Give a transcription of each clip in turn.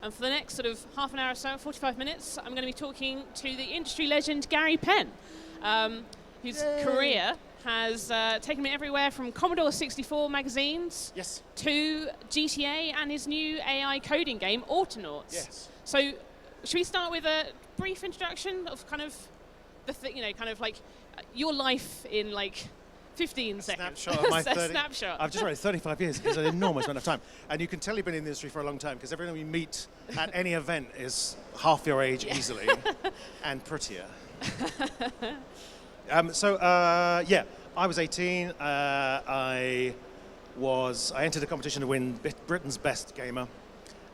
And for the next sort of half an hour or so, 45 minutes, I'm going to be talking to the industry legend Gary Penn, whose career has taken me everywhere from Commodore 64 magazines to GTA and his new AI coding game, Autonauts. Yes. So, should we start with a brief introduction of kind of your life in like 15 seconds. Snapshot of my 30, snapshot. I've just read 35 years is an enormous amount of time. And you can tell you've been in the industry for a long time because everyone you meet at any event is half your age easily and prettier. I was 18. I entered a competition to win Britain's Best Gamer.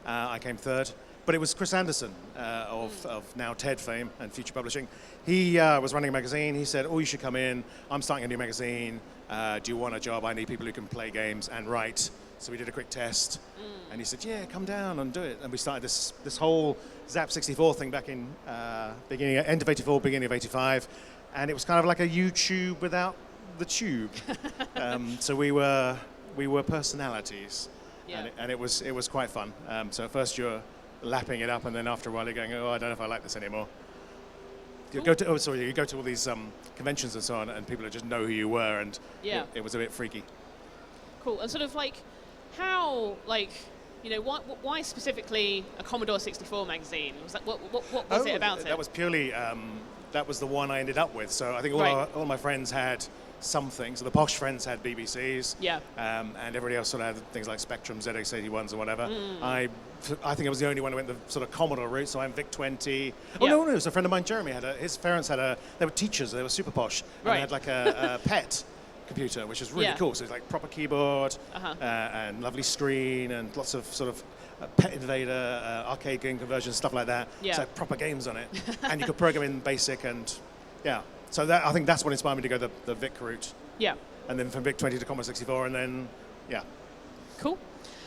I came third. But it was Chris Anderson of now TED fame and Future Publishing. He was running a magazine. He said, "Oh, you should come in. I'm starting a new magazine. Do you want a job? I need people who can play games and write." So we did a quick test. And he said, "Yeah, come down and do it." And we started this whole Zap 64 thing back in end of 84, beginning of 85. And it was kind of like a YouTube without the tube. So we were personalities. Yeah. And it was quite fun. So at first you're lapping it up, and then after a while you're going, "Oh, I don't know if I like this anymore." You go to all these conventions and so on, and people just know who you were, and it was a bit freaky. Cool. And sort of like, how, like, why specifically a Commodore 64 magazine? Was that what was it about it? That was purely that was the one I ended up with. So I think all my friends had something. So the posh friends had BBCs, and everybody else sort of had things like Spectrum, ZX81s or whatever. I think I was the only one who went the sort of Commodore route, so I'm VIC-20. Oh, no, it was a friend of mine, Jeremy, his parents they were teachers, they were super posh, and they had like a pet computer, which was really cool. So it's like proper keyboard, and lovely screen, and lots of sort of Pet Invader, arcade game conversions, stuff like that. So proper games on it. And you could program in BASIC, and so I think that's what inspired me to go the VIC route. Yeah. And then from VIC-20 to Commodore 64, and then, Cool.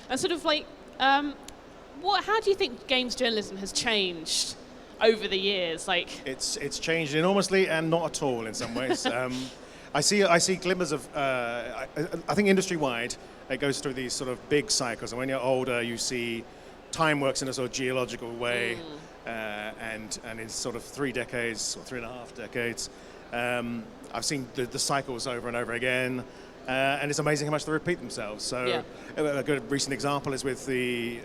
And sort of like, how do you think games journalism has changed over the years? Like, it's changed enormously and not at all in some ways. I see glimmers of. I think industry-wide, it goes through these sort of big cycles, and when you're older, you see time works in a sort of geological way, and in sort of 3 decades or 3.5 decades, I've seen the cycles over and over again. And it's amazing how much they repeat themselves. So a good recent example is with the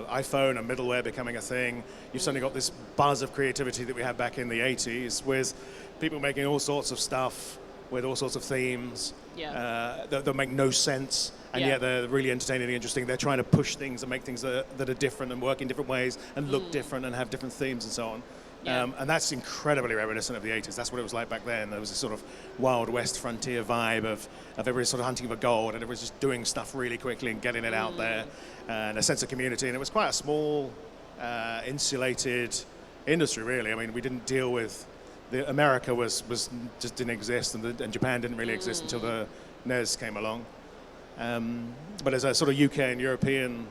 iPhone and middleware becoming a thing. You've suddenly got this buzz of creativity that we had back in the 80s with people making all sorts of stuff with all sorts of themes that make no sense. And yet they're really entertaining and interesting. They're trying to push things and make things that are different and work in different ways and look different and have different themes and so on. And that's incredibly reminiscent of the 80s. That's what it was like back then. There was a sort of Wild West frontier vibe of everybody sort of hunting for gold, and everybody's just doing stuff really quickly and getting it out there, and a sense of community. And it was quite a small, insulated industry, really. I mean, we didn't deal with America was just didn't exist, and Japan didn't really exist until the NES came along. But as a sort of UK and European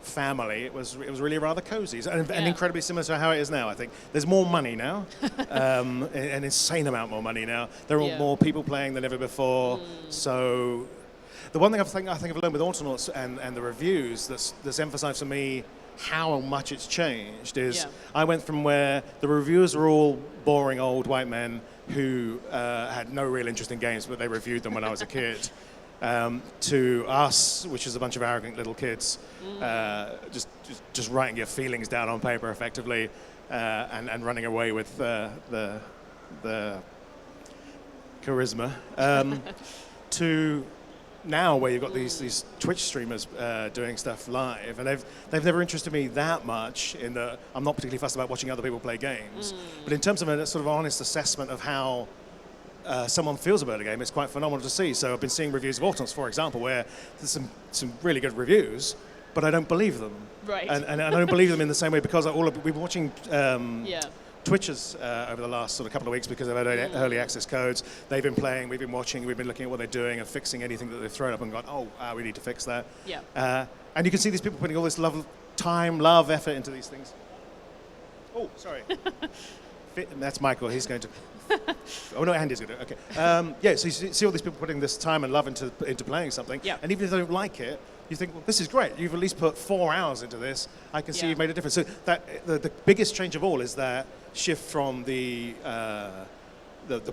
family, it was really rather cozy and incredibly similar to how it is now. I think there's more money now, an insane amount more money now. There are more people playing than ever before. So the one thing I think I've learned with Autonauts and the reviews that's emphasized for me how much it's changed is I went from where the reviewers were all boring old white men who had no real interest in games, but they reviewed them when I was a kid. To us, which is a bunch of arrogant little kids, just writing your feelings down on paper effectively, and running away with the charisma. To now, where you've got these Twitch streamers doing stuff live, and they've never interested me that much. In that I'm not particularly fussed about watching other people play games, but in terms of a sort of honest assessment of how someone feels about a game, it's quite phenomenal to see. So I've been seeing reviews of Autonauts, for example, where there's some really good reviews, but I don't believe them. Right. And I don't believe them in the same way because we've been watching Twitchers over the last sort of couple of weeks because they've had early access codes. They've been playing, we've been watching, we've been looking at what they're doing and fixing anything that they've thrown up and gone, we need to fix that. And you can see these people putting all this love, effort into these things. Oh, sorry. That's Michael, he's going to... Oh no, Andy's going to. Okay. So you see all these people putting this time and love into playing something, and even if they don't like it, you think, well, this is great. You've at least put 4 hours into this. I can see Yeah. you've made a difference. So that the biggest change of all is that shift from the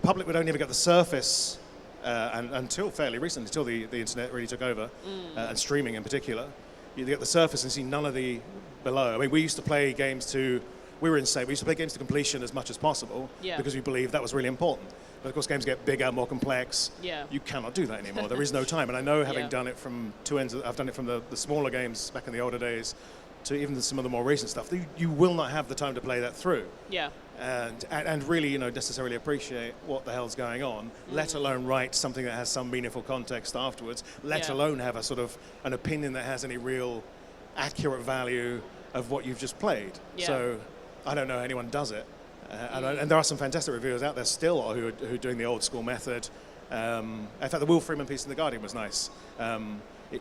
public would only ever get the surface and until fairly recently, until the internet really took over, and streaming in particular. You get the surface and see none of the below. I mean, we used to play games we were insane. We used to play games to completion as much as possible because we believed that was really important. But of course, games get bigger, more complex. Yeah. You cannot do that anymore. There is no time. And I know, having done it from two ends, I've done it from the smaller games back in the older days to even some of the more recent stuff. You will not have the time to play that through. Yeah. And really, necessarily appreciate what the hell's going on, let alone write something that has some meaningful context afterwards, let alone have a sort of an opinion that has any real accurate value of what you've just played. Yeah. So I don't know anyone does it. And there are some fantastic reviewers out there still who are doing the old school method. In fact, the Will Freeman piece in The Guardian was nice.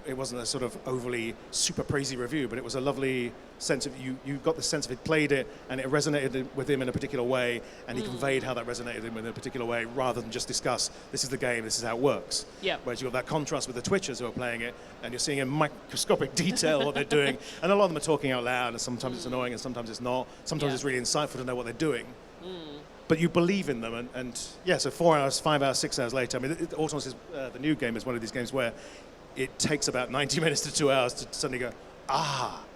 It wasn't a sort of overly super praisey review, but it was a lovely sense of you got the sense of it, played it, and it resonated with him in a particular way, and he conveyed how that resonated with him in a particular way, rather than just discuss, this is the game, this is how it works. Yeah. Whereas you've got that contrast with the Twitchers who are playing it, and you're seeing in microscopic detail what they're doing, and a lot of them are talking out loud, and sometimes it's annoying, and sometimes it's not. Sometimes it's really insightful to know what they're doing. But you believe in them, and so 4 hours, 5 hours, 6 hours later, I mean, Autonauts is, the new game is one of these games where it takes about 90 minutes to 2 hours to suddenly go,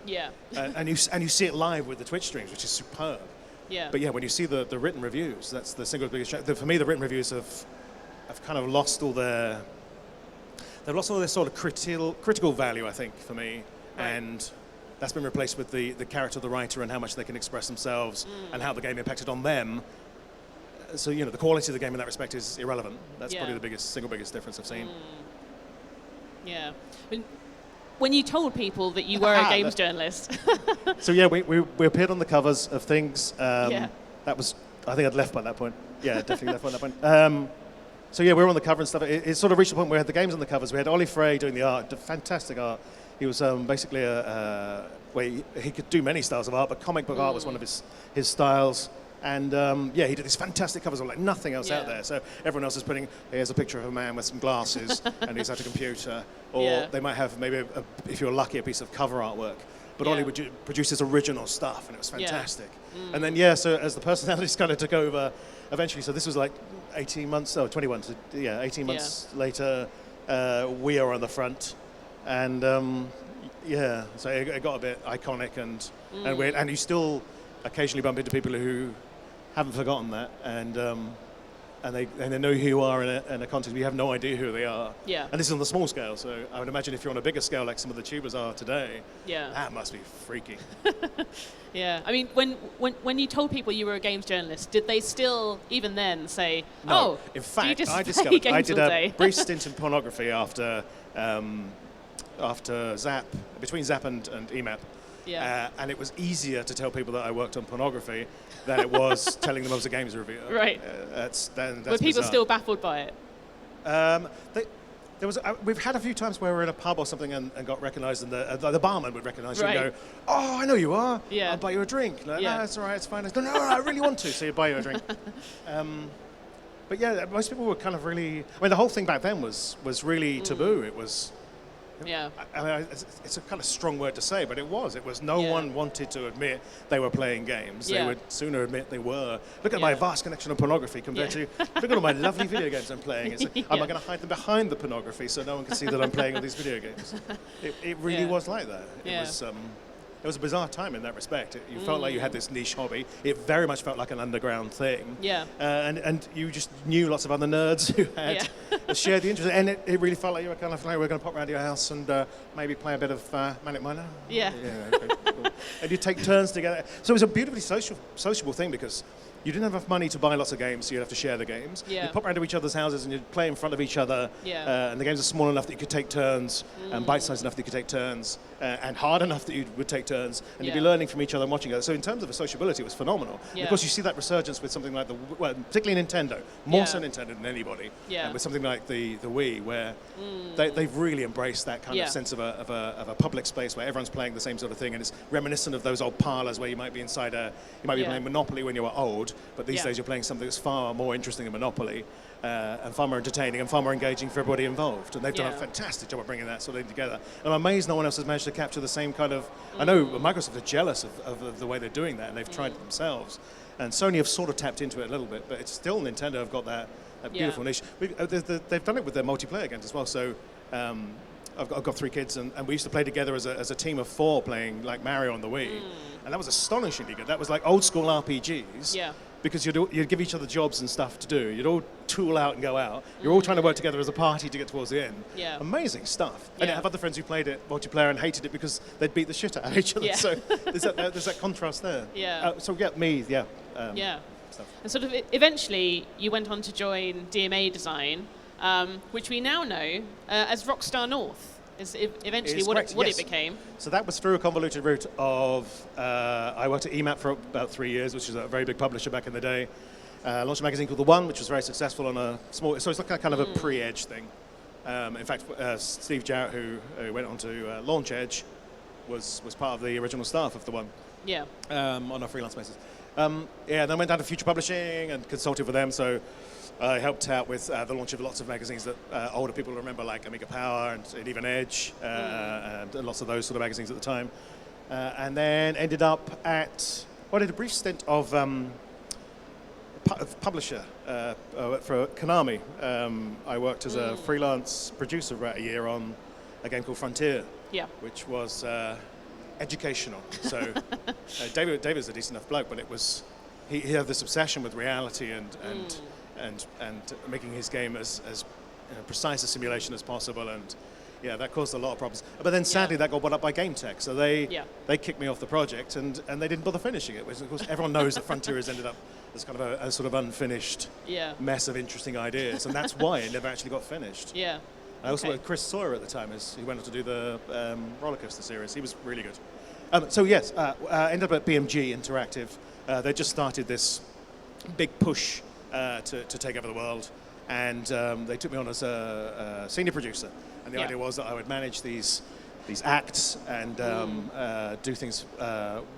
Yeah. and you see it live with the Twitch streams, which is superb. Yeah. But when you see the written reviews, that's the single biggest. For me, the written reviews have kind of lost all their sort of critical value, I think, for me, and that's been replaced with the character of the writer and how much they can express themselves and how the game impacted on them. So the quality of the game in that respect is irrelevant. That's probably the single biggest difference I've seen. Yeah. I mean, when you told people that you were a games journalist. So we appeared on the covers of things. That was, I think I'd left by that point. Yeah, definitely left by that point. So we were on the cover and stuff. It sort of reached the point where we had the games on the covers. We had Ollie Frey doing the art, fantastic art. He was basically he could do many styles of art, but comic book art was one of his styles. And he did these fantastic covers of like nothing else out there. So everyone else is putting, here's a picture of a man with some glasses and he's at a computer. Or they might have maybe, if you're lucky, a piece of cover artwork. But Ollie would produce his original stuff, and it was fantastic. And then, so as the personalities kind of took over, eventually, so this was like 18 months, 21, so 18 months later, we are on the front. And so it got a bit iconic and weird. And you still occasionally bump into people who haven't forgotten that, and they know who you are in a context. We have no idea who they are. Yeah. And this is on the small scale, so I would imagine if you're on a bigger scale like some of the tubers are today, that must be freaky. Yeah. I mean, when you told people you were a games journalist, did they still, even then, say, no. In fact, do you just I play discovered games I did all a day? brief stint in pornography after Zap, between Zap and EMAP. Yeah. And it was easier to tell people that I worked on pornography than it was telling them I was a games reviewer. Right. That's Were people bizarre. still baffled by it? We've had a few times where we're in a pub or something and got recognised, and the barman would recognise you and Right. go, "Oh, I know you are. Yeah. I'll buy you a drink." Like, Yeah. "No, it's all right. It's fine." I go, "No, I really want to." So you buy you a drink. But most people were kind of really. I mean, the whole thing back then was really taboo. It was. Yeah. I mean, it's a kind of strong word to say, but it was. No one wanted to admit they were playing games. They would sooner admit they were. Look at my vast collection of pornography compared to, look at all my lovely video games I'm playing. It's like, am I going to hide them behind the pornography so no one can see that I'm playing all these video games? It really was like that. It was a bizarre time in that respect. You felt like you had this niche hobby. It very much felt like an underground thing. Yeah. And you just knew lots of other nerds who had shared the interest. And it really felt like you were kind of like, we're going to pop around to your house and maybe play a bit of Manic Miner. Yeah. Okay, cool. And you take turns together. So it was a beautifully sociable thing because you didn't have enough money to buy lots of games, so you'd have to share the games. Yeah. You'd pop around to each other's houses and you'd play in front of each other. Yeah. And the games are small enough that you could take turns, and bite-sized enough that you could take turns, and hard enough that you would take turns, and you'd be learning from each other and watching each other. So in terms of the sociability, it was phenomenal. Yeah. Of course, you see that resurgence with something like particularly Nintendo, more so Nintendo than anybody. Yeah. With something like the Wii, where they've really embraced that kind of sense of a public space where everyone's playing the same sort of thing, and it's reminiscent of those old parlors where you might be inside you might be playing Monopoly when you were old, but these days you're playing something that's far more interesting than Monopoly. and far more entertaining and far more engaging for everybody involved. And they've done a fantastic job of bringing that sort of thing together. And I'm amazed no one else has managed to capture the same kind of... I know Microsoft are jealous of the way they're doing that, and they've tried it themselves. And Sony have sort of tapped into it a little bit, but it's still Nintendo have got that beautiful niche. They've done it with their multiplayer games as well. So I've got 3 kids, and we used to play together as a team of 4 playing like Mario on the Wii. And that was astonishingly good. That was like old school RPGs. Yeah. Because you'd give each other jobs and stuff to do. You'd all tool out and go out. You're all trying to work together as a party to get towards the end. Yeah. Amazing stuff. And I have other friends who played it multiplayer and hated it because they'd beat the shit out of each other. Yeah. So there's that contrast there. Yeah. Stuff. And sort of eventually you went on to join DMA Design, which we now know as Rockstar North. Is eventually what it became. So that was through a convoluted route of, I worked at EMAP for about 3 years, which is a very big publisher back in the day. Launched a magazine called The One, which was very successful on a small, so it's like a kind of a pre-Edge thing. In fact, Steve Jarrett, who went on to launch Edge, was part of the original staff of The One. Yeah. On a freelance basis. Then went down to Future Publishing and consulted with them, so I helped out with the launch of lots of magazines that older people remember, like Amiga Power and even Edge, and lots of those sort of magazines at the time. And then ended up at, I did a brief stint of publisher for Konami. I worked as a freelance producer for about a year on a game called Frontier, which was educational. So David's a decent enough bloke, but it was, he had this obsession with reality and making his game as precise a simulation as possible, and that caused a lot of problems. But then sadly that got bought up by Game Tech, so they kicked me off the project, and they didn't bother finishing it, which of course everyone knows that Frontier has ended up as kind of a sort of unfinished mess of interesting ideas, and that's why it never actually got finished. I also worked with Chris Sawyer at the time, who went on to do the roller coaster series. He was really good. Ended up at BMG Interactive. They just started this big push to take over the world, and they took me on as a senior producer, and the idea was that I would manage these acts and do things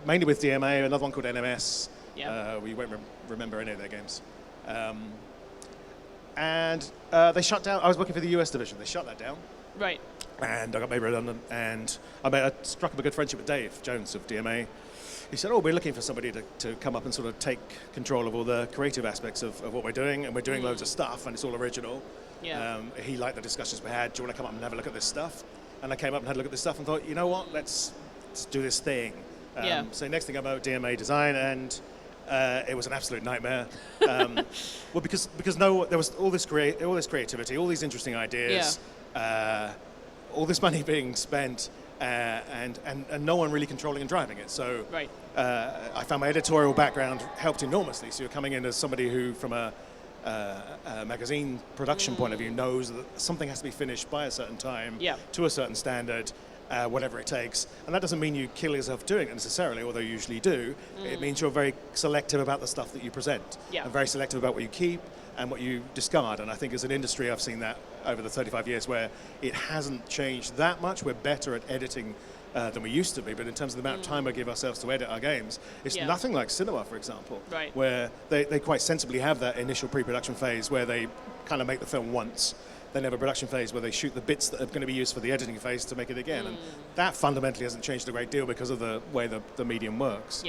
mainly with DMA, another one called NMS. We won't remember any of their games. And they shut down. I was working for the US division. They shut that down. Right. And I got made redundant, and I struck up a good friendship with Dave Jones of DMA. He said, we're looking for somebody to come up and sort of take control of all the creative aspects of what we're doing, and we're doing loads of stuff, and it's all original. He liked the discussions we had. Do you want to come up and have a look at this stuff? And I came up and had a look at this stuff and thought, you know what, let's do this thing. So next thing I know, DMA Design, and it was an absolute nightmare. Because there was all this creativity, all these interesting ideas, all this money being spent, and no one really controlling and driving it. So I found my editorial background helped enormously. So you're coming in as somebody who, from a magazine production point of view, knows that something has to be finished by a certain time to a certain standard, whatever it takes. And that doesn't mean you kill yourself doing it necessarily, although you usually do. It means you're very selective about the stuff that you present, and very selective about what you keep and what you discard. And I think as an industry, I've seen that over the 35 years where it hasn't changed that much. We're better at editing than we used to be, but in terms of the amount of time we give ourselves to edit our games, it's nothing like cinema, for example, where they quite sensibly have that initial pre-production phase where they kind of make the film once. Then have a production phase where they shoot the bits that are going to be used for the editing phase to make it again. And that fundamentally hasn't changed a great deal because of the way the medium works.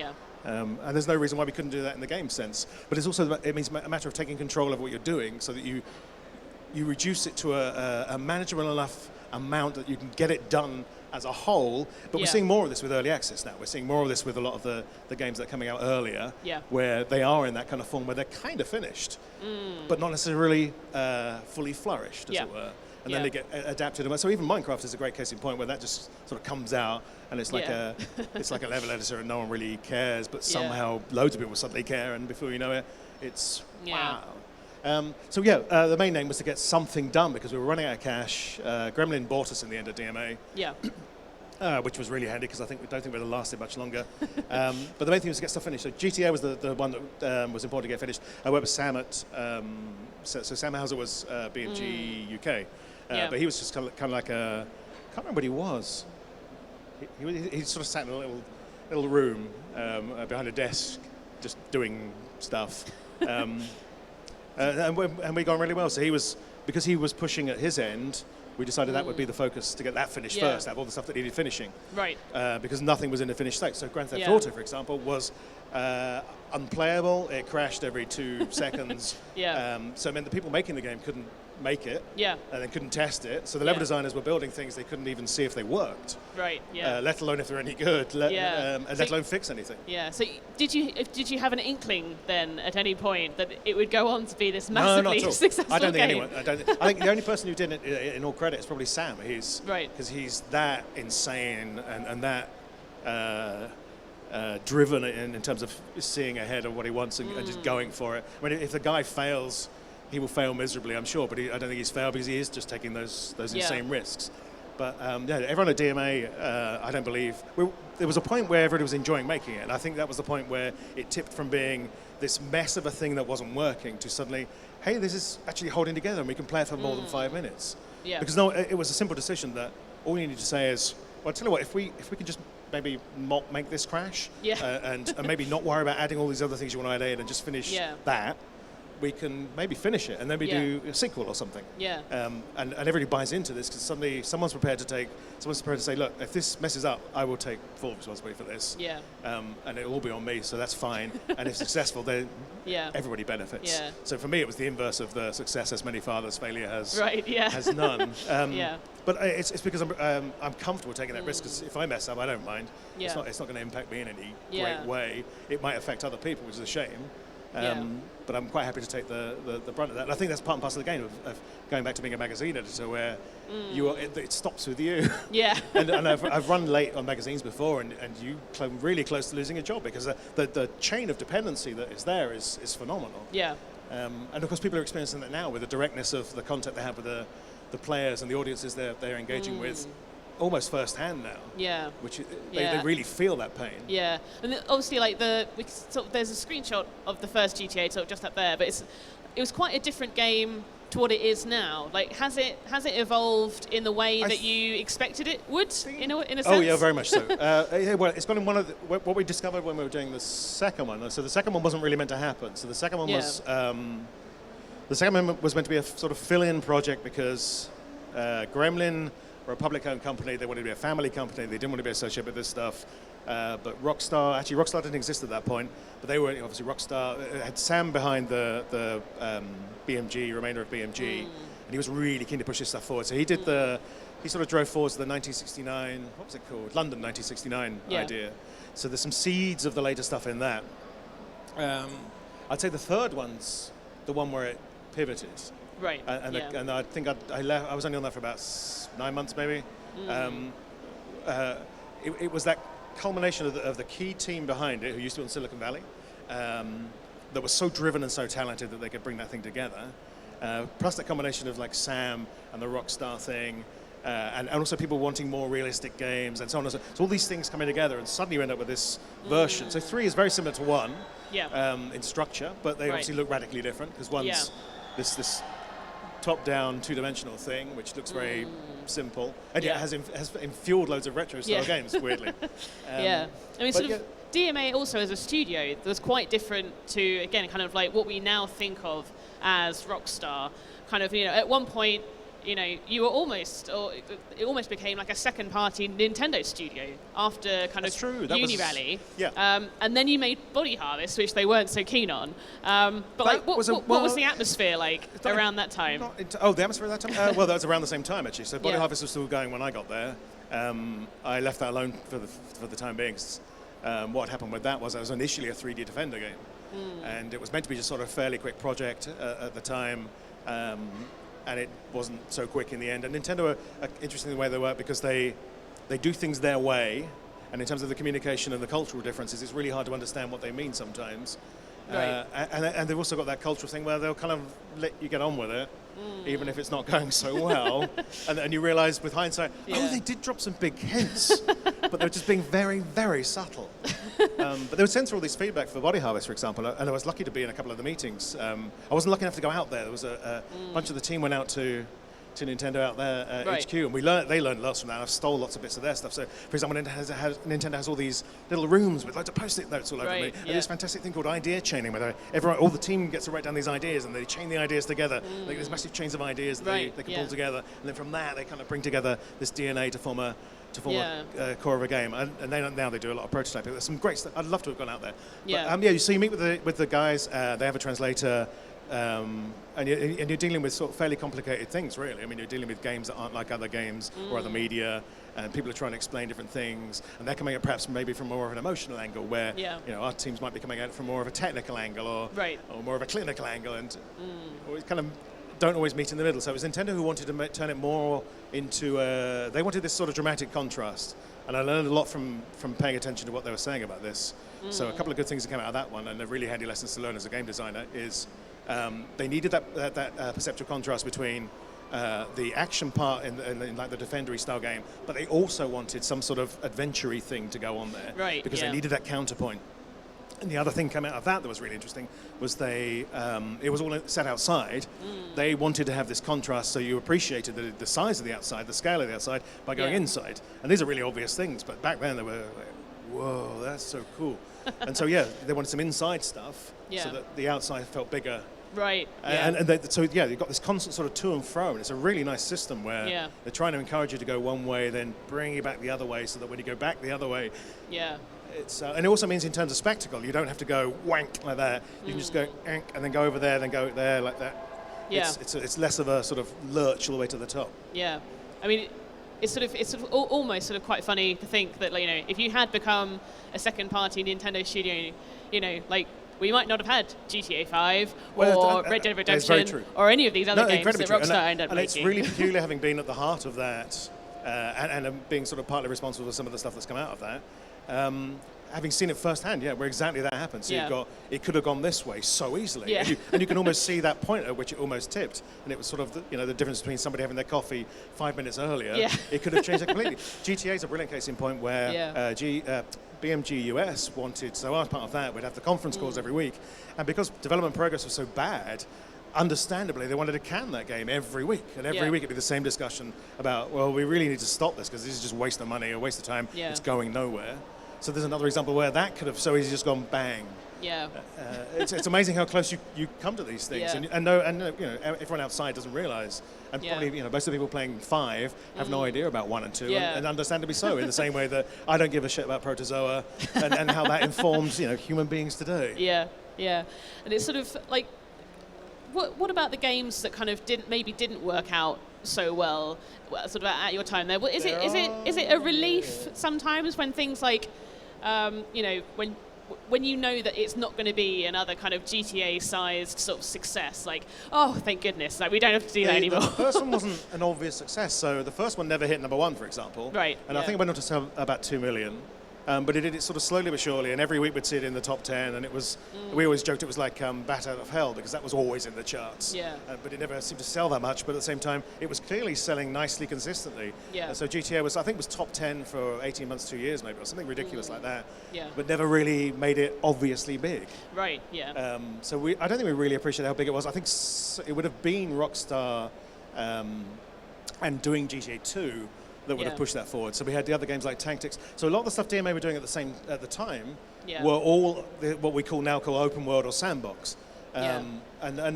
And there's no reason why we couldn't do that in the game sense. But it's also, it means a matter of taking control of what you're doing so that you reduce it to a manageable enough amount that you can get it done as a whole. But we're seeing more of this with early access now. We're seeing more of this with a lot of the games that are coming out earlier, where they are in that kind of form where they're kind of finished, but not necessarily fully flourished, as it were. And then they get adapted. So even Minecraft is a great case in point where that just sort of comes out and it's like it's like a level editor and no one really cares, but somehow loads of people suddenly care, and before you know it, it's wow. The main aim was to get something done because we were running out of cash. Gremlin bought us in the end of DMA, which was really handy because I don't think we'd have lasted much longer. But the main thing was to get stuff finished. So GTA was the one that was important to get finished. I worked with Sam at, so Sam Hauser was BMG UK, but he was just kind of like a, I can't remember what he was. He sort of sat in a little room behind a desk, just doing stuff. And we got really well. So because he was pushing at his end, we decided that would be the focus to get that finished first, out of all the stuff that needed finishing. Right. Because nothing was in the finished state. So Grand Theft Yeah. Auto, for example, was unplayable. It crashed every 2 seconds. Yeah. So it meant the people making the game couldn't make it. Yeah. And they couldn't test it. So the level Yeah. designers were building things they couldn't even see if they worked. Right. Yeah. Let alone if they're any good. And let alone fix anything. Yeah. So did you have an inkling then at any point that it would go on to be this No, massively not at all. successful I don't think game? anyone. I think the only person who did it, in all credit, is probably Sam. He's Right. because he's that insane and that driven in terms of seeing ahead of what he wants and just going for it. I mean, if the guy fails, he will fail miserably, I'm sure. But I don't think he's failed because he is just taking those insane risks. But everyone at DMA, I don't believe there was a point where everybody was enjoying making it, and I think that was the point where it tipped from being this mess of a thing that wasn't working to suddenly, hey, this is actually holding together, and we can play it for more than 5 minutes. Yeah. Because it was a simple decision that all you need to say is, well, tell you what, if we can just maybe not make this crash, and maybe not worry about adding all these other things you want to add in, and just finish that, we can maybe finish it and then we do a sequel or something. Yeah. And everybody buys into this because suddenly someone's prepared to say, look, if this messes up, I will take full responsibility for this. Yeah. And it'll all be on me, so that's fine. And if successful, then everybody benefits. Yeah. So for me, it was the inverse of the success has many fathers, failure has has none. But it's because I'm comfortable taking that risk, because if I mess up, I don't mind. Yeah. It's not going to impact me in any great way. It might affect other people, which is a shame. But I'm quite happy to take the brunt of that. And I think that's part and parcel of the game of going back to being a magazine editor, where it stops with you. Yeah. and I've run late on magazines before, and you come really close to losing a job because the chain of dependency that is there is phenomenal. Yeah. And of course, people are experiencing that now with the directness of the content they have with the players and the audiences they're engaging with. Almost first-hand now. Yeah. Which they really feel that pain. Yeah, and obviously, like there's a screenshot of the first GTA, sort of just up there, but it was quite a different game to what it is now. Like, has it evolved in the way that you expected it would, in a sense? Oh yeah, very much so. Well, it's gone in one of what we discovered when we were doing the second one. So the second one wasn't really meant to happen. So the second one was meant to be a sort of fill-in project because Gremlin were a public-owned company. They wanted to be a family company. They didn't want to be associated with this stuff. But Rockstar didn't exist at that point. But they were obviously Rockstar. It had Sam behind the BMG, remainder of BMG, and he was really keen to push this stuff forward. So he did he sort of drove forward to the 1969. What was it called? London 1969 idea. So there's some seeds of the later stuff in that. I'd say the third one's the one where it pivoted. Right. And I think I was only on that for about 9 months, maybe. It was that culmination of the key team behind it, who used to be in Silicon Valley, that was so driven and so talented that they could bring that thing together. Plus that combination of like Sam and the Rockstar thing, and also people wanting more realistic games and so on and so on. So all these things coming together, and suddenly you end up with this version. So 3 is very similar to 1 in structure, but they obviously look radically different, because one's this top-down, two-dimensional thing, which looks very simple, and yet has fueled loads of retro-style games, weirdly. I mean, sort of DMA also as a studio was quite different to, again, kind of like what we now think of as Rockstar. Kind of, at one point, you were almost, or it almost became like a second-party Nintendo studio after kind of Uni Rally. And then you made Body Harvest, which they weren't so keen on. But like, what was the atmosphere like around that time? The atmosphere at that time? Well, that was around the same time, actually. So Body Harvest was still going when I got there. I left that alone for the time being. What happened with that was it was initially a 3D Defender game. And it was meant to be just sort of a fairly quick project at the time. And it wasn't so quick in the end. And Nintendo are interesting the way they work, because they do things their way, and in terms of the communication and the cultural differences, it's really hard to understand what they mean sometimes. Right. And they've also got that cultural thing where they'll kind of let you get on with it, even if it's not going so well. and you realise with hindsight, they did drop some big hints, but they're just being very, very subtle. But they would send through all this feedback for Body Harvest, for example, and I was lucky to be in a couple of the meetings. I wasn't lucky enough to go out there. There was a bunch of the team went out to to Nintendo out there at Right. HQ, and they learned lots from that. I've stole lots of bits of their stuff. So, for example, Nintendo has all these little rooms with loads of post-it notes all over me, and this fantastic thing called idea chaining, where all the team gets to write down these ideas, and they chain the ideas together. Like there's massive chains of ideas that they can pull together, and then from that they kind of bring together this DNA to form a core of a game, and now they do a lot of prototyping. There's some great stuff. I'd love to have gone out there. But, so you meet with the guys. They have a translator, and you're dealing with sort of fairly complicated things, really. I mean, you're dealing with games that aren't like other games or other media, and people are trying to explain different things, and they're coming at perhaps maybe from more of an emotional angle, where our teams might be coming at it from more of a technical angle or more of a clinical angle, and we kind of don't always meet in the middle. So it was Nintendo who wanted to turn it more into they wanted this sort of dramatic contrast, and I learned a lot from paying attention to what they were saying about this. So a couple of good things that came out of that one, and they're really handy lessons to learn as a game designer, is they needed that perceptual contrast between the action part in like the Defender-y style game, but they also wanted some sort of adventure-y thing to go on there, because they needed that counterpoint. And the other thing came out of that was really interesting was it was all set outside. They wanted to have this contrast, so you appreciated the size of the outside, the scale of the outside, by going inside. And these are really obvious things, but back then they were like, whoa, that's so cool. And so they wanted some inside stuff so that the outside felt bigger. Right. So you've got this constant sort of to and fro, and it's a really nice system where they're trying to encourage you to go one way, then bring you back the other way, so that when you go back the other way, it's and it also means in terms of spectacle, you don't have to go wank like that. You can just go ank and then go over there, then go there like that. Yeah. It's less of a sort of lurch all the way to the top. Yeah. I mean, it's almost sort of quite funny to think that, like, if you had become a second-party Nintendo studio, like, we might not have had GTA 5 or Red Dead Redemption or any of these other games that Rockstar ended up making. And it's really peculiar having been at the heart of that and being sort of partly responsible for some of the stuff that's come out of that. Having seen it firsthand, where exactly that happened. So it could have gone this way so easily. Yeah. And you can almost see that point at which it almost tipped. And it was sort of the difference between somebody having their coffee 5 minutes earlier. Yeah. It could have changed it completely. GTA is a brilliant case in point where BMG US wanted, so I was part of that, we'd have the conference calls every week. And because development progress was so bad, understandably, they wanted to can that game every week. And every week it'd be the same discussion about, well, we really need to stop this because this is just a waste of money, a waste of time. Yeah. It's going nowhere. So there's another example where that could have so easily just gone bang. Yeah. It's amazing how close you come to these things, and everyone outside doesn't realize, and probably most of the people playing 5 have no idea about 1 and 2, and understandably so. In the same way that I don't give a shit about Protozoa, and how that informs human beings today. Yeah, and it's sort of like, what about the games that kind of didn't work out so well, sort of at your time there? Is it a relief sometimes when things like, when you know that it's not going to be another kind of GTA-sized sort of success, like, oh, thank goodness, like we don't have to do that anymore. The first one wasn't an obvious success, so the first one never hit #1, for example. Right. And I think it went on to sell about 2 million. But it did it sort of slowly but surely, and every week we'd see it in the top 10, and it was, we always joked it was like Bat Out of Hell, because that was always in the charts. Yeah. But it never seemed to sell that much, but at the same time, it was clearly selling nicely consistently. Yeah. So GTA was, I think, was top 10 for 18 months, 2 years maybe, or something ridiculous like that. Yeah. But never really made it obviously big. Right, yeah. So I don't think we really appreciated how big it was. I think it would have been Rockstar and doing GTA 2 that would have pushed that forward. So we had the other games like Tactics. So a lot of the stuff DMA were doing at the time were all what we call open world or sandbox. And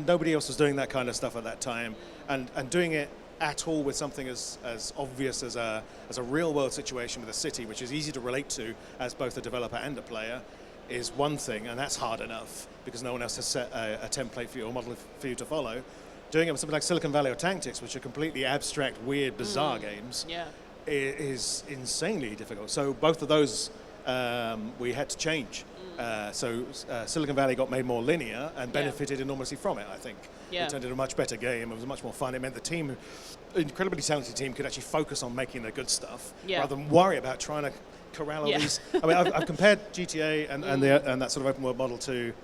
nobody else was doing that kind of stuff at that time. And doing it at all with something as obvious as a real world situation with a city, which is easy to relate to as both a developer and a player, is one thing, and that's hard enough because no one else has set a template for you or model for you to follow. Doing it with something like Silicon Valley or Tactics, which are completely abstract, weird, bizarre games, is insanely difficult. So both of those we had to change. So Silicon Valley got made more linear and benefited enormously from it, I think. It turned into a much better game. It was much more fun. It meant the team, incredibly talented team, could actually focus on making the good stuff rather than worry about trying to corral all these. I mean, I've compared GTA and that sort of open world model to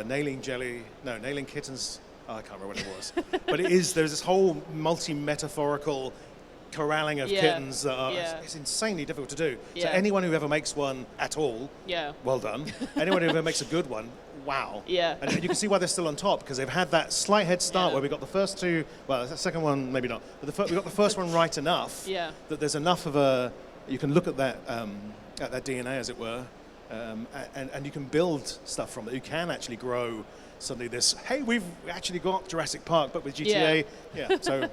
Nailing Kittens. Oh, I can't remember what it was. But there's this whole multi-metaphorical corralling of kittens that are it's insanely difficult to do. So anyone who ever makes one at all, well done. Anyone who ever makes a good one, wow. Yeah. And you can see why they're still on top, because they've had that slight head start where we got the first two, well, the second one, maybe not, but we got the first one right enough that there's enough of you can look at that DNA, as it were, and you can build stuff from it. You can actually grow suddenly this, hey, we've actually got Jurassic Park, but with GTA. So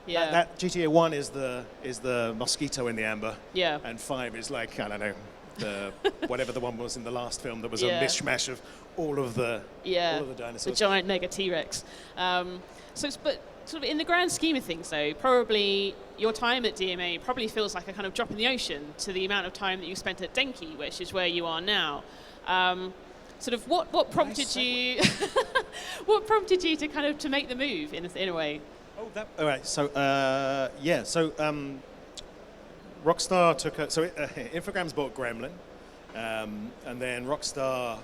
that GTA 1 is the mosquito in the amber. And 5 is like, I don't know, whatever the one was in the last film that was a mishmash of all of the dinosaurs. The giant mega T-Rex. But sort of in the grand scheme of things, though, probably your time at DMA probably feels like a kind of drop in the ocean to the amount of time that you spent at Denki, which is where you are now. Sort of what prompted you? What prompted you to kind of to make the move in a way? All right. So Rockstar took Infogrames bought Gremlin, and then Rockstar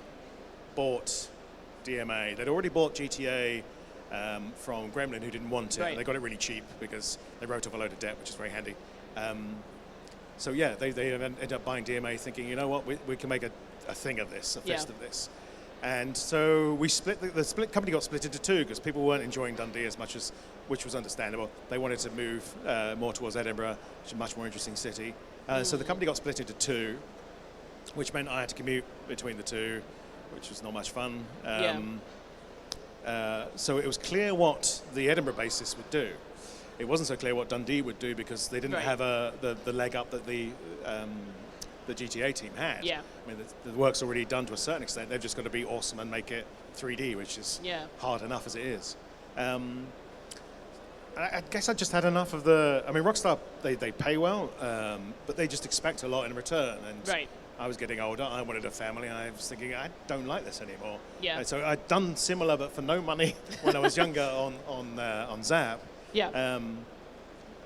bought DMA. They'd already bought GTA from Gremlin, who didn't want it. Right. They got it really cheap because they wrote off a load of debt, which is very handy. They ended up buying DMA, thinking, you know what, we can make a thing of this, a fest of this. And so we split, the company got split into two because people weren't enjoying Dundee as much as, which was understandable. They wanted to move more towards Edinburgh, which is a much more interesting city. So the company got split into two, which meant I had to commute between the two, which was not much fun. So it was clear what the Edinburgh basis would do. It wasn't so clear what Dundee would do because they didn't have the leg up that the GTA team had. I mean, the work's already done to a certain extent. They've just got to be awesome and make it 3D, which is hard enough as it is. I guess I just had enough of I mean, Rockstar, they pay well, but they just expect a lot in return. And I was getting older. I wanted a family. I was thinking, I don't like this anymore. So I'd done similar, but for no money when I was younger on Zap.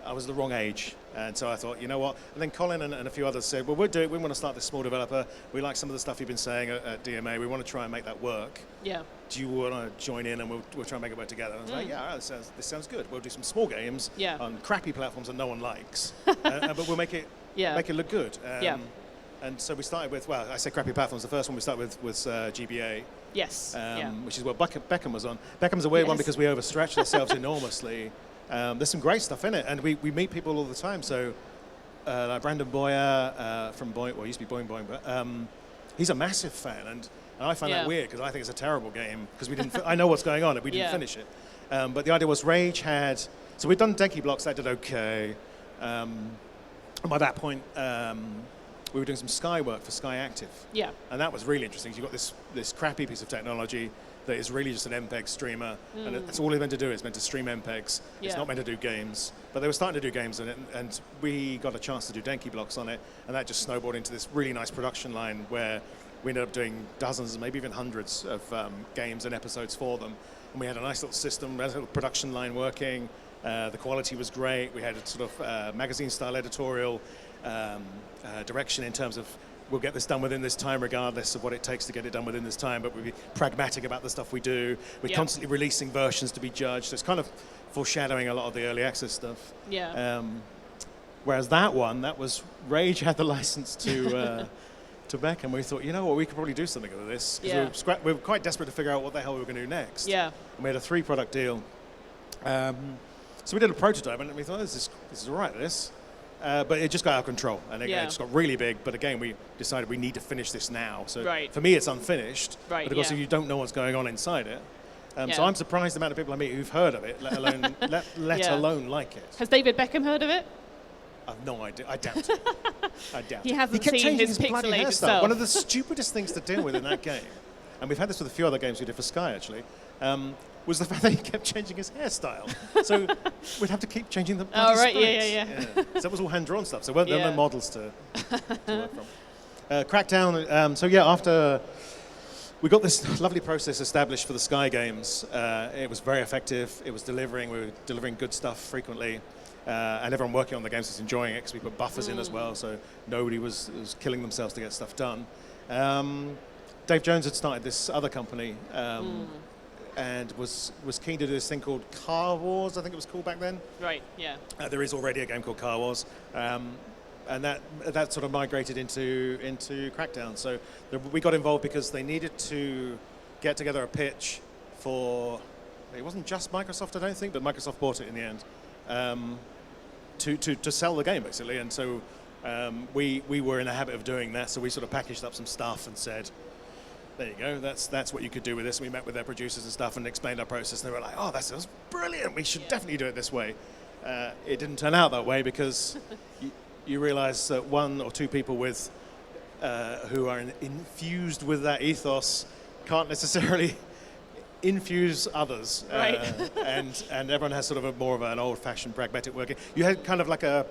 I was the wrong age, and so I thought, you know what? And then Colin and a few others said, well, we'll do it. We want to start this small developer. We like some of the stuff you've been saying at DMA. We want to try and make that work. Do you want to join in, and we'll try and make it work together? And I was like, yeah, this sounds good. We'll do some small games on crappy platforms that no one likes, but we'll make it look good. And so we started with, well, I say crappy platforms. The first one we started with was GBA. Which is what Beckham was on. Beckham's a weird one because we overstretched ourselves enormously. There's some great stuff in it, and we meet people all the time. So, like Brandon Boyer from Boing, well, he used to be Boing Boing, but he's a massive fan, and I find that weird because I think it's a terrible game because we didn't. I know what's going on, and we didn't finish it. But the idea was Rage had. So we'd done Denki blocks that did okay. And by that point, we were doing some Sky work for Sky Active. And that was really interesting. You've got this crappy piece of technology that is really just an MPEG streamer, and that's all it's meant to do. It's meant to stream MPEGs. It's not meant to do games. But they were starting to do games in it, and we got a chance to do Denki blocks on it, and that just snowballed into this really nice production line where we ended up doing dozens, maybe even hundreds of games and episodes for them. And we had a nice little system, a little production line working. The quality was great. We had a sort of magazine-style editorial direction in terms of we'll get this done within this time regardless of what it takes to get it done within this time, but we'll be pragmatic about the stuff we do. We're constantly releasing versions to be judged. So it's kind of foreshadowing a lot of the early access stuff. Whereas that was Rage had the license to Beckham. We thought, you know what, we could probably do something with this. We were quite desperate to figure out what the hell we were going to do next. And we had a 3-product deal. So we did a prototype, and we thought, this is all right, this. But it just got out of control, and it just got really big. But again, we decided we need to finish this now. So for me, it's unfinished. But of course, if you don't know what's going on inside it. So I'm surprised the amount of people I meet who've heard of it, let alone let alone like it. Has David Beckham heard of it? I've no idea. I doubt it. I doubt it. He hasn't kept seen changing his bloody pixelated hairstyle. self. One of the stupidest things to deal with in that game, and we've had this with a few other games we did for Sky actually, was the fact that he kept changing his hairstyle. So we'd have to keep changing the bloody sprites. So that was all hand-drawn stuff. So there were no models to work from. Crackdown, after we got this lovely process established for the Sky games, it was very effective. It was delivering. We were delivering good stuff frequently. And everyone working on the games was enjoying it because we put buffers in as well, so nobody was killing themselves to get stuff done. Dave Jones had started this other company and was keen to do this thing called Car Wars, I think it was called back then. Right, yeah. There is already a game called Car Wars. and that sort of migrated into Crackdown. So we got involved because they needed to get together a pitch for. It wasn't just Microsoft, I don't think, but Microsoft bought it in the end to sell the game basically. And so we were in the habit of doing that. So we sort of packaged up some stuff and said, there you go, that's what you could do with this. We met with their producers and stuff and explained our process. And they were like, oh, that sounds brilliant. We should definitely do it this way. It didn't turn out that way because you realize that one or two people with who are infused with that ethos can't necessarily infuse others. Right. and everyone has sort of more of an old-fashioned pragmatic working. You had kind of like it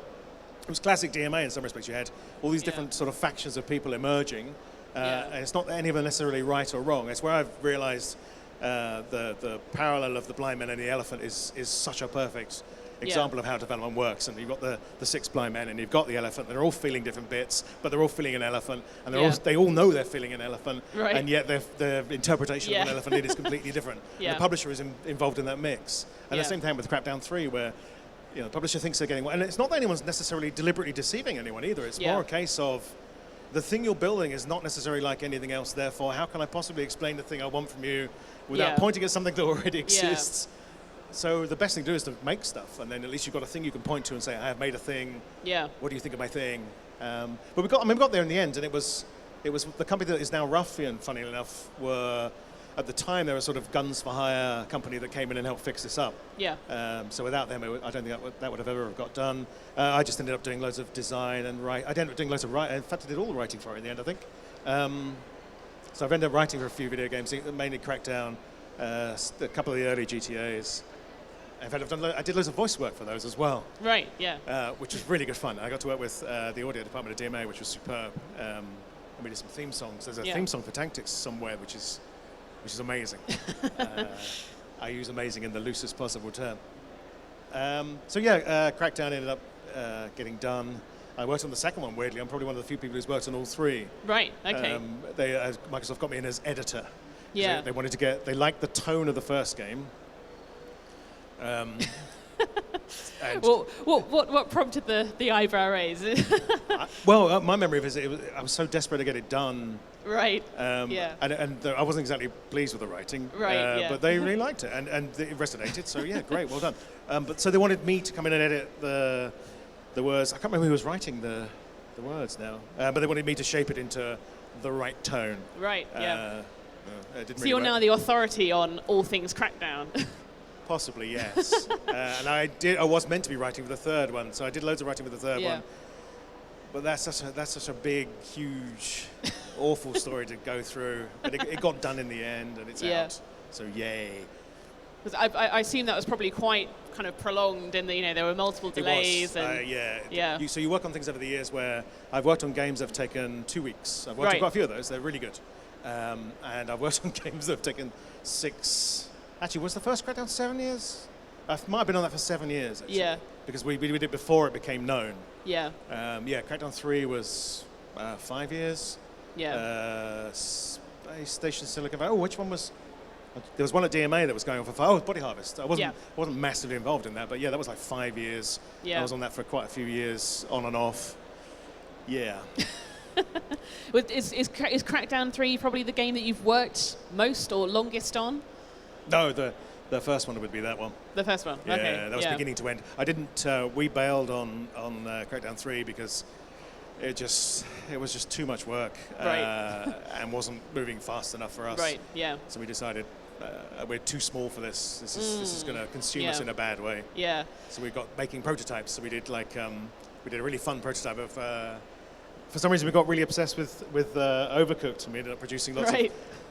was classic DMA in some respects. You had all these different sort of factions of people emerging. And it's not that any of them necessarily right or wrong. It's where I've realized the parallel of the blind man and the elephant is such a perfect example of how development works. And you've got the 6 blind men and you've got the elephant. They're all feeling different bits, but they're all feeling an elephant. And they all know they're feeling an elephant, and yet their interpretation of an elephant is completely different. And the publisher is involved in that mix. And the same thing with Crackdown 3, where the publisher thinks they're getting... And it's not that anyone's necessarily deliberately deceiving anyone either. It's more a case of the thing you're building is not necessarily like anything else, therefore how can I possibly explain the thing I want from you without pointing at something that already exists? So the best thing to do is to make stuff, and then at least you've got a thing you can point to and say, I have made a thing. What do you think of my thing? But we got there in the end, and it was the company that is now Ruffian, funny enough, were at the time they were sort of guns for hire company that came in and helped fix this up. So without them, I don't think that would have ever got done. I just ended up doing loads of design and write. I ended up doing loads of writing. In fact, I did all the writing for it in the end, I think. So I've ended up writing for a few video games, mainly Crackdown, a couple of the early GTAs. In fact, I did loads of voice work for those as well. Right, which was really good fun. I got to work with the audio department at DMA, which was superb. And we did some theme songs. There's a theme song for Tactics somewhere, which is amazing. I use amazing in the loosest possible term. Crackdown ended up getting done. I worked on the second one, weirdly. I'm probably one of the few people who's worked on all 3. Right, okay. Microsoft got me in as editor. Yeah. They liked the tone of the first game. Well, what prompted the eyebrow raise? My memory of it is I was so desperate to get it done. Right. And I wasn't exactly pleased with the writing. Right. But they really liked it, and it resonated. So great, well done. So they wanted me to come in and edit the words. I can't remember who was writing the words now. But they wanted me to shape it into the right tone. Right. Yeah. So you're now the authority on all things Crackdown. Possibly, yes. And I was meant to be writing for the third one, so I did loads of writing for the third one. But that's such a big, huge, awful story to go through. But it got done in the end, and it's out. So yay. I assume that was probably quite kind of prolonged, and there were multiple delays. So you work on things over the years where I've worked on games that have taken 2 weeks. I've worked on quite a few of those. They're really good. And I've worked on games that have taken 6. Actually, was the first Crackdown 7 years? I might have been on that for 7 years, actually. Because we did it before it became known. Crackdown 3 was 5 years. Space Station Silicon Valley. Oh, which one was... There was one at DMA that was going on for 5... Oh, Body Harvest. I wasn't massively involved in that, but that was like 5 years. I was on that for quite a few years, on and off. Yeah. Is Crackdown 3 probably the game that you've worked most or longest on? No, the first one would be that one. The first one, yeah, okay. That was beginning to end. I didn't. We bailed on Crackdown 3 because it was just too much work, and wasn't moving fast enough for us. Right. Yeah. So we decided we're too small for this. This is going to consume us in a bad way. Yeah. So we got making prototypes. So we did we did a really fun prototype of. For some reason, we got really obsessed with Overcooked, and we ended up producing lots of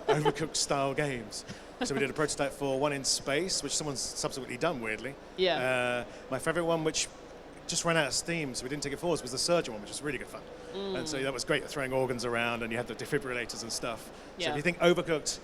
Overcooked style games. So we did a prototype for One in Space, which someone's subsequently done, weirdly. Yeah. My favorite one, which just ran out of steam, so we didn't take it forward, was the Surgeon one, which was really good fun. And so that was great, throwing organs around, and you had the defibrillators and stuff. So if you think Overcooked,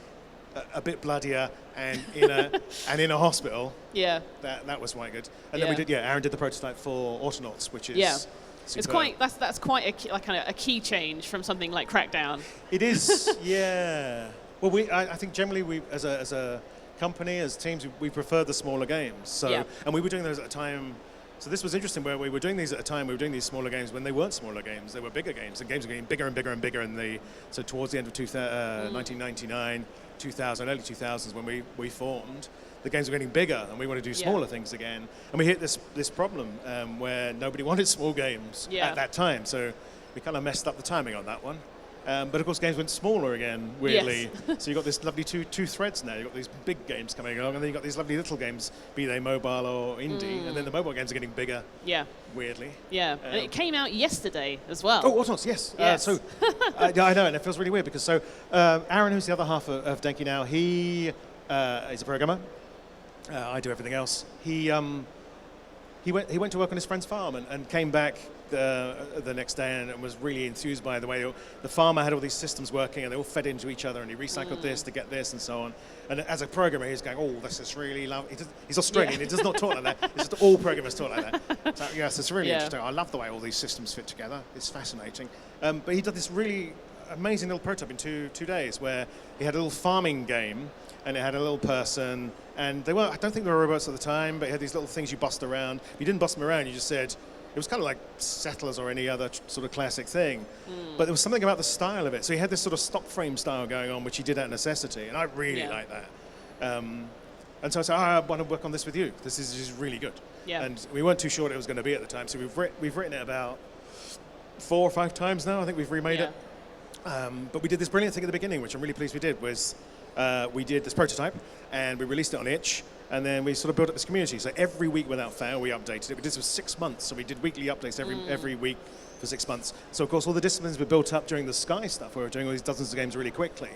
a bit bloodier, and in a hospital, that was quite good. And then we did, Aaron did the prototype for Autonauts, which is superb. That's quite a key change from something like Crackdown. It is, yeah. Well, I think generally we, as a company, as teams, we prefer the smaller games. So, and we were doing those at a time So this was interesting where we were doing these at a time, we were doing these smaller games when they weren't smaller games, they were bigger games, and games were getting bigger and bigger and bigger, so towards the end of 1999, 2000, early 2000s when we formed, the games were getting bigger and we want to do smaller things again. And we hit this problem where nobody wanted small games at that time, so we kind of messed up the timing on that one. But of course, games went smaller again, weirdly. Yes. So you've got this lovely two threads now. You've got these big games coming along, and then you've got these lovely little games, be they mobile or indie, and then the mobile games are getting bigger, weirdly. Yeah, and it came out yesterday as well. Oh, Autonauts, yes. I know, and it feels really weird because Aaron, who's the other half of Denki now, he is a programmer. I do everything else. He went to work on his friend's farm and came back the next day and was really enthused by the way the farmer had all these systems working and they all fed into each other and he recycled this to get this and so on. And as a programmer, he's going, oh, this is really lovely. He's Australian. He does not talk like that. It's just all programmers talk like that. So yes, it's really interesting. I love the way all these systems fit together. It's fascinating. But he did this really amazing little prototype in two days where he had a little farming game and it had a little person, and I don't think they were robots at the time, but it had these little things you bossed around. You didn't boss them around, you just said, it was kind of like Settlers or any other sort of classic thing. But there was something about the style of it. So he had this sort of stock frame style going on, which he did out of necessity, and I really like that. And so I said, I want to work on this with you. This is really good. Yeah. And we weren't too sure what it was going to be at the time, so we've written it about 4 or 5 times now. I think we've remade it. But we did this brilliant thing at the beginning, which I'm really pleased we did, was we did this prototype, and we released it on itch, and then we sort of built up this community. So every week without fail, we updated it. We did this for 6 months, so we did weekly updates every week for 6 months. So of course, all the disciplines were built up during the Sky stuff, where we were doing all these dozens of games really quickly.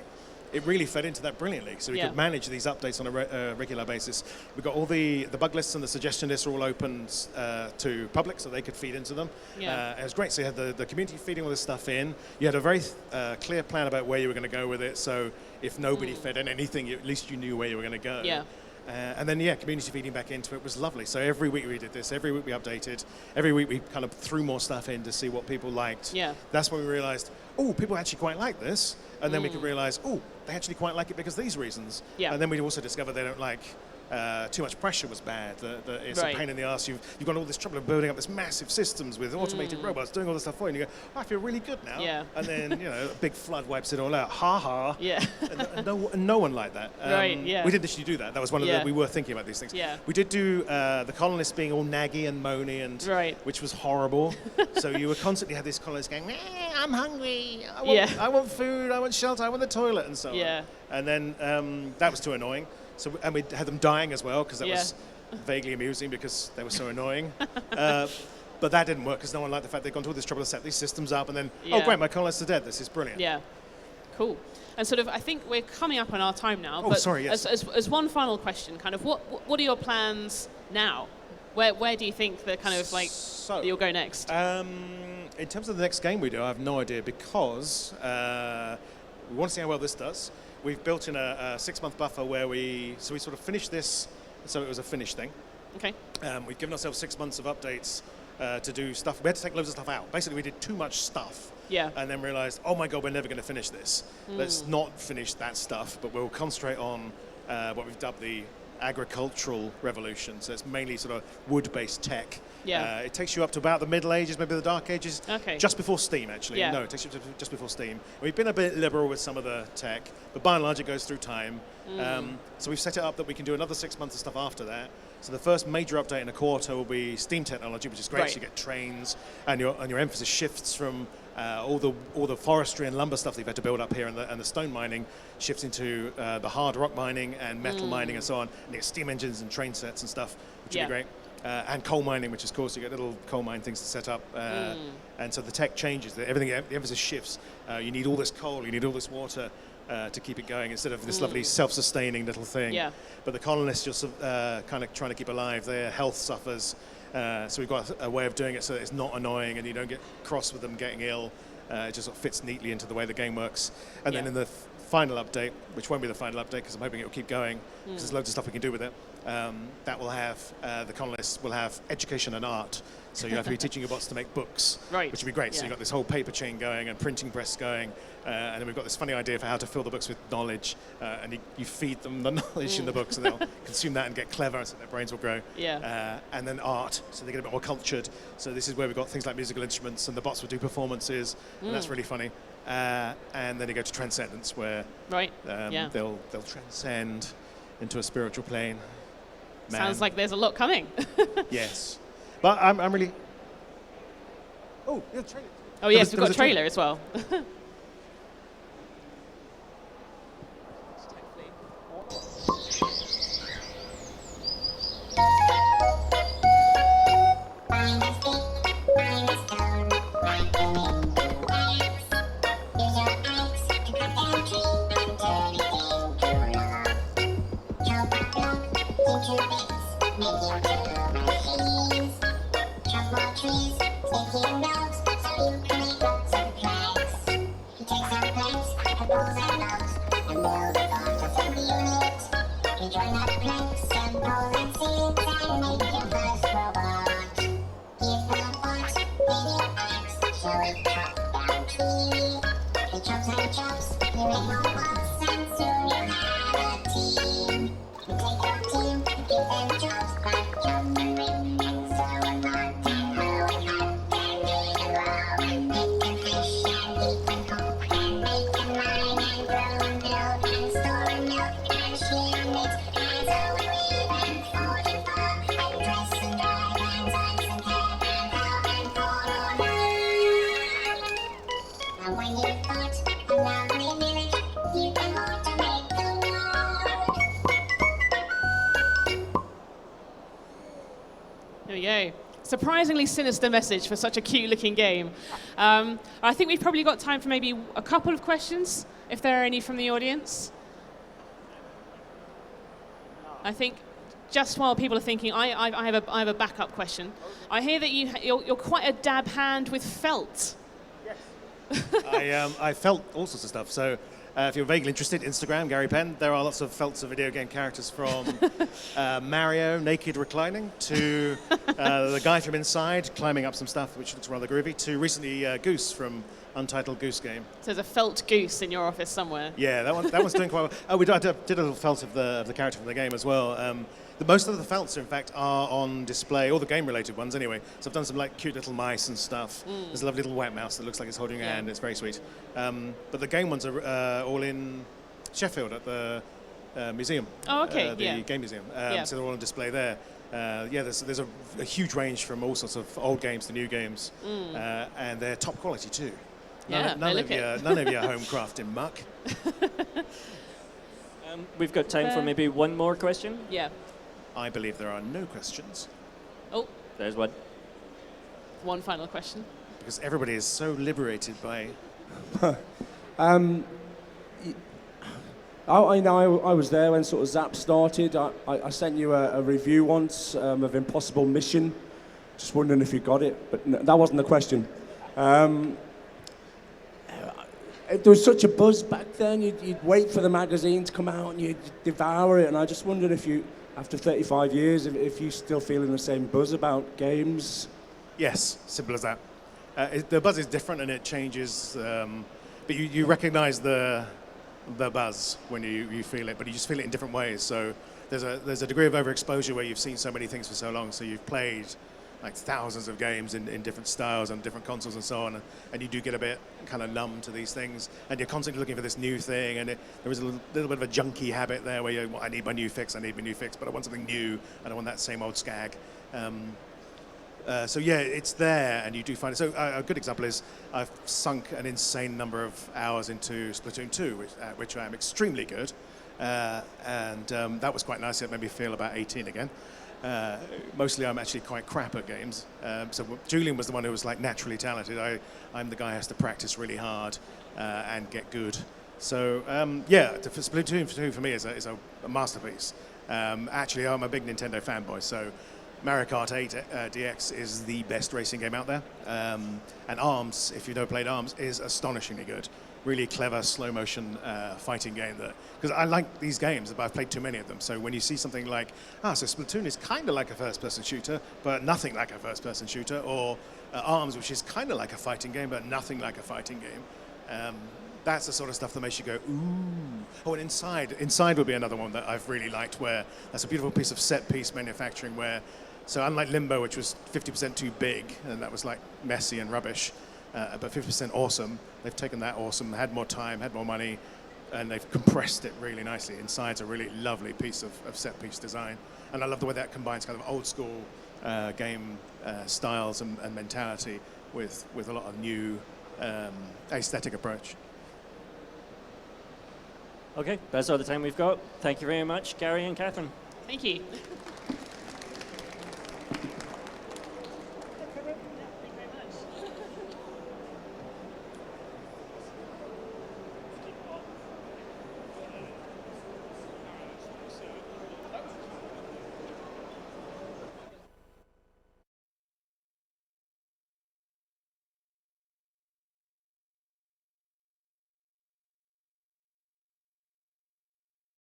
It really fed into that brilliantly, so we could manage these updates on a regular basis. We got all the bug lists and the suggestion lists are all open to public, so they could feed into them. It was great. So you had the community feeding all this stuff in. You had a very clear plan about where you were going to go with it. So if nobody fed in anything, at least you knew where you were going to go. Yeah. And then, community feeding back into it was lovely. So every week we did this. Every week we updated. Every week we kind of threw more stuff in to see what people liked. Yeah. That's when we realized, oh, people actually quite like this. And then we could realize, oh, they actually quite like it because of these reasons. Yeah. And then we also discovered they don't like too much pressure was bad. That it's a pain in the ass. You've got all this trouble of building up this massive systems with automated robots doing all this stuff for you. And you go, oh, I feel really good now. Yeah. And then, a big flood wipes it all out. Ha ha. Yeah. and no one liked that. Yeah. We didn't actually do that. That was one of the, we were thinking about these things. Yeah. We did do the colonists being all naggy and moany, and which was horrible. So you were constantly had these colonists going, I'm hungry. I want food. I want shelter. I want the toilet, and so on. And then that was too annoying. So, and we had them dying as well, because that was vaguely amusing because they were so annoying. But that didn't work because no one liked the fact they'd gone to all this trouble to set these systems up, and then, oh great, my colonists are dead. This is brilliant. Yeah, cool. And sort of, I think we're coming up on our time now. Oh, but sorry, yes. As one final question, kind of, what are your plans now? Where do you think the kind of that you'll go next? In terms of the next game we do, I have no idea, because we want to see how well this does. We've built in a 6-month buffer where we sort of finished this, so it was a finished thing. Okay. We've given ourselves 6 months of updates to do stuff. We had to take loads of stuff out. Basically, we did too much stuff. Yeah. And then realized, oh my God, we're never going to finish this. Let's not finish that stuff, but we'll concentrate on what we've dubbed the agricultural revolution. So it's mainly sort of wood-based tech. Yeah. It takes you up to about the Middle Ages, maybe the Dark Ages. Okay. Just before Steam, actually. Yeah. No, it takes you to just before Steam. We've been a bit liberal with some of the tech, but by and large it goes through time. So we've set it up that we can do another 6 months of stuff after that. So the first major update in a quarter will be Steam technology, which is great. So you get trains, and your emphasis shifts from all the forestry and lumber stuff that you've had to build up here, and the stone mining shifts into the hard rock mining and metal mining and so on. And you get steam engines and train sets and stuff, which would be great. And coal mining, which is, of course, you get little coal mine things to set up. And so the tech changes. The emphasis shifts. You need all this coal, you need all this water to keep it going, instead of this lovely self-sustaining little thing. Yeah. But the colonists just kind of trying to keep alive. Their health suffers. So we've got a way of doing it so that it's not annoying and you don't get cross with them getting ill. It just sort of fits neatly into the way the game works. And then in the final update, which won't be the final update because I'm hoping it will keep going, because there's loads of stuff we can do with it, that will have, the colonists will have education and art. So you have to be teaching your bots to make books, Right. which would be great. So Yeah. you've got this whole paper chain going and printing press going, and then we've got this funny idea for how to fill the books with knowledge, and you feed them the knowledge in the books, and they'll consume that and get clever, so their brains will grow. Yeah. And then art, so they get a bit more cultured. So this is where we've got things like musical instruments, and the bots will do performances, and that's really funny. And then you go to Transcendence, where Right. they'll transcend into a spiritual plane. Sounds like there's a lot coming. Yes. But I'm really... Oh, yeah, trailer. Oh, yes, we've got a trailer as well. There we go. Surprisingly sinister message for such a cute-looking game. I think we've probably got time for maybe a couple of questions, if there are any from the audience. I think just while people are thinking, I have a backup question. I hear that you're quite a dab hand with felt. Yes. I felt all sorts of stuff. So if you're vaguely interested, Instagram, Gary Penn, there are lots of felts of video game characters from Mario naked reclining to the guy from Inside climbing up some stuff, which looks rather groovy, to recently Goose from Untitled Goose Game. So there's a felt goose in your office somewhere. Yeah, that one's doing quite well. Oh, I did a little felt of the character from the game as well. Most of the felts, in fact, are on display, all the game-related ones anyway. So I've done some like cute little mice and stuff. There's a lovely little white mouse that looks like it's holding your hand. It's very sweet. But the game ones are all in Sheffield at the museum. Oh, okay, the game museum. So they're all on display there. There's a huge range from all sorts of old games to new games, and they're top quality too. None of your home crafting muck. We've got time for maybe one more question. Yeah. I believe there are no questions. Oh. There's one. One final question. Because everybody is so liberated by... I was there when sort of Zap started. I sent you a review once of Impossible Mission. Just wondering if you got it, but no, that wasn't the question. There was such a buzz back then. You'd wait for the magazine to come out and you'd devour it. And I just wondered if you, after 35 years, if you're still feeling the same buzz about games. Yes, simple as that. The buzz is different and it changes, but you recognise the buzz when you feel it, but you just feel it in different ways. So there's a degree of overexposure where you've seen so many things for so long, so you've played like thousands of games in different styles and different consoles and so on, and you do get a bit kind of numb to these things, and you're constantly looking for this new thing, and there is a little bit of a junky habit there where I need my new fix, but I want something new, I don't want that same old skag. So yeah, it's there, and you do find it. So a good example is I've sunk an insane number of hours into Splatoon 2, which I am extremely good, and that was quite nice. It made me feel about 18 again. Mostly I'm actually quite crap at games. So Julian was the one who was like naturally talented. I'm the guy who has to practice really hard and get good. So Splatoon 2 for me is a masterpiece. Actually, I'm a big Nintendo fanboy, so Mario Kart 8 DX is the best racing game out there. And ARMS, if you've never played ARMS, is astonishingly good. really clever slow motion fighting game. Because I like these games, but I've played too many of them. So when you see something like, so Splatoon is kind of like a first-person shooter, but nothing like a first-person shooter, or ARMS, which is kind of like a fighting game, but nothing like a fighting game. That's the sort of stuff that makes you go, ooh. Oh, and Inside would be another one that I've really liked, where that's a beautiful piece of set-piece manufacturing where, so unlike Limbo, which was 50% too big, and that was like messy and rubbish, but 50% awesome, they've taken that awesome, had more time, had more money, and they've compressed it really nicely. Inside's a really lovely piece of set-piece design. And I love the way that combines kind of old-school game styles and mentality with a lot of new aesthetic approach. Okay, that's all the time we've got. Thank you very much, Gary and Catherine. Thank you.